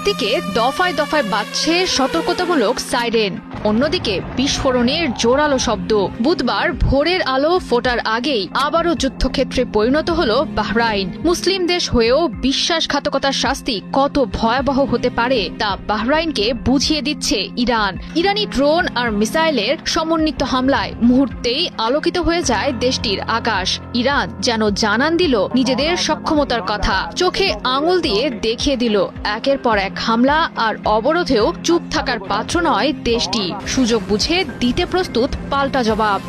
একদিকে দফায় দফায় বাজছে সতর্কতামূলক সাইরেন, অন্যদিকে বিস্ফোরণের জোরালো শব্দ। বুধবার ভোরের আলো ফোটার আগেই আবারও যুদ্ধক্ষেত্রে পরিণত হল বাহরাইন। মুসলিম দেশ হয়েও বিশ্বাসঘাতকতার শাস্তি কত ভয়াবহ হতে পারে তা বাহরাইনকে বুঝিয়ে দিচ্ছে ইরান। ইরানি ড্রোন আর মিসাইলের সমন্বিত হামলায় মুহূর্তেই আলোকিত হয়ে যায় দেশটির আকাশ। ইরান যেন জানান দিল নিজেদের সক্ষমতার কথা, চোখে আঙুল দিয়ে দেখিয়ে দিল একের পর এক হামলা আর অবরোধেও চুপ থাকার পাত্র নয় দেশটি, সুযোগ বুঝে দিতে প্রস্তুত পাল্টা জবাব।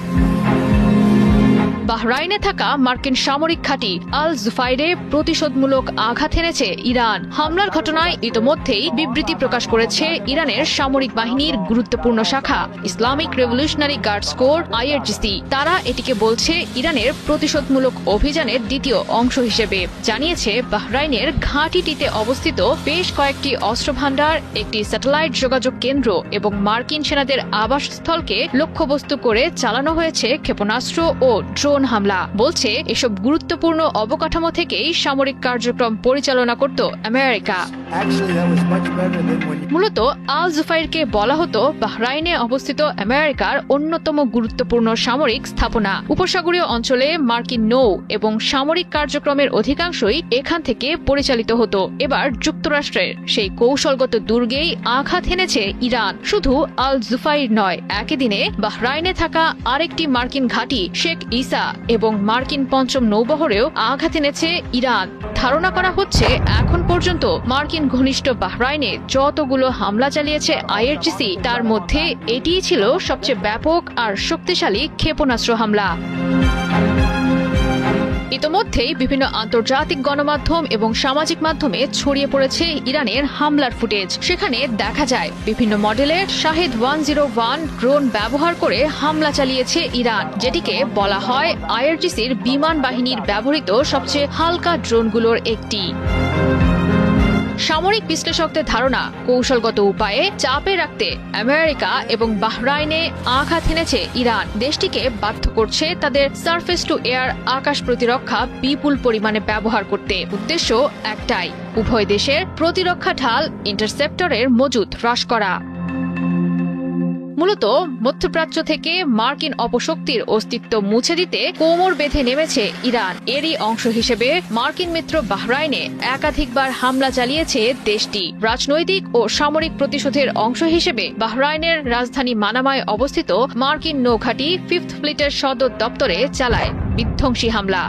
বাহরাইনে থাকা মার্কিন সামরিক ঘাঁটি আল জুফাইরে প্রতিশোধমূলক আঘাত এনেছে ইরান। হামলার ঘটনায় ইতোমধ্যেই বিবৃতি প্রকাশ করেছে ইরানের সামরিক বাহিনীর গুরুত্বপূর্ণ শাখা Islamic revolutionary guards core IRGC. তারা এটিকে বলছে ইরানের প্রতিশোধমূলক অভিযানের দ্বিতীয় অংশ হিসেবে। জানিয়েছে বাহরাইনের ঘাঁটিটিতে অবস্থিত বেশ কয়েকটি অস্ত্রভান্ডার, একটি স্যাটেলাইট যোগাযোগ কেন্দ্র এবং মার্কিন সেনাদের আবাসস্থলকে লক্ষ্যবস্তু করে চালানো হয়েছে ক্ষেপণাস্ত্র ও ড্রোন হামলা। বলছে এসব গুরুত্বপূর্ণ অবকাঠামো থেকেই সামরিক কার্যক্রম পরিচালনা করত আমেরিকা। মূলত আল জুফাইরকে বলা হতো বাহরাইনে অবস্থিত আমেরিকার অন্যতম গুরুত্বপূর্ণ সামরিক স্থাপনা। উপসাগরীয় অঞ্চলে মার্কিন নৌ এবং সামরিক কার্যক্রমের অধিকাংশই এখান থেকে পরিচালিত হতো। এবার যুক্তরাষ্ট্রের সেই কৌশলগত দুর্গেই আঘাত হেনেছে ইরান। শুধু আল জুফাইর নয়, একই দিনে বাহরাইনে থাকা আরেকটি মার্কিন ঘাঁটি শেখ ইসা এবং মার্কিন পঞ্চম নৌবহরেও আঘাত এনেছে ইরান। ধারণা করা হচ্ছে এখন পর্যন্ত মার্কিন ঘনিষ্ঠ বাহরাইনে যতগুলো হামলা চালিয়েছে আইআরজিসি তার মধ্যে এটিই ছিল সবচেয়ে ব্যাপক আর শক্তিশালী ক্ষেপণাস্ত্র হামলা। ইতোমধ্যেই বিভিন্ন আন্তর্জাতিক গণমাধ্যম এবং সামাজিক মাধ্যমে ছড়িয়ে পড়েছে ইরানের হামলার ফুটেজ। সেখানে দেখা যায় বিভিন্ন মডেলের শাহেদ 101 ড্রোন ব্যবহার করে হামলা চালিয়েছে ইরান, যেটিকে বলা হয় আইআরজিসির বিমান বাহিনীর ব্যবহৃত সবচেয়ে হালকা ড্রোনগুলোর একটি। সামরিক বিশ্লেষকদের ধারণা, কৌশলগত উপায়ে চাপে রাখতে আমেরিকা এবং বাহরাইনে আঘাত হেনেছে ইরান। দেশটিকে বাধ্য করছে তাদের সারফেস টু এয়ার আকাশ প্রতিরক্ষা বিপুল পরিমাণে ব্যবহার করতে। উদ্দেশ্য একটাই, উভয় দেশের প্রতিরক্ষা ঢাল ইন্টারসেপ্টরের মজুদ হ্রাস করা। মূলত মধ্যপ্রাচ্য থেকে মার্কিন অপশক্তির অস্তিত্ব মুছে দিতে কোমর বেঁধে নেমেছে ইরান। এরই অংশ হিসেবে মার্কিন মিত্র বাহরাইনে একাধিকবার হামলা চালিয়েছে দেশটি। রাজনৈতিক ও সামরিক প্রতিশোধের অংশ হিসেবে বাহরাইনের রাজধানী মানামায় অবস্থিত মার্কিন নৌঘাঁটি 5th ফ্লিটের সদর দপ্তরে চালায় বিধ্বংসী হামলা।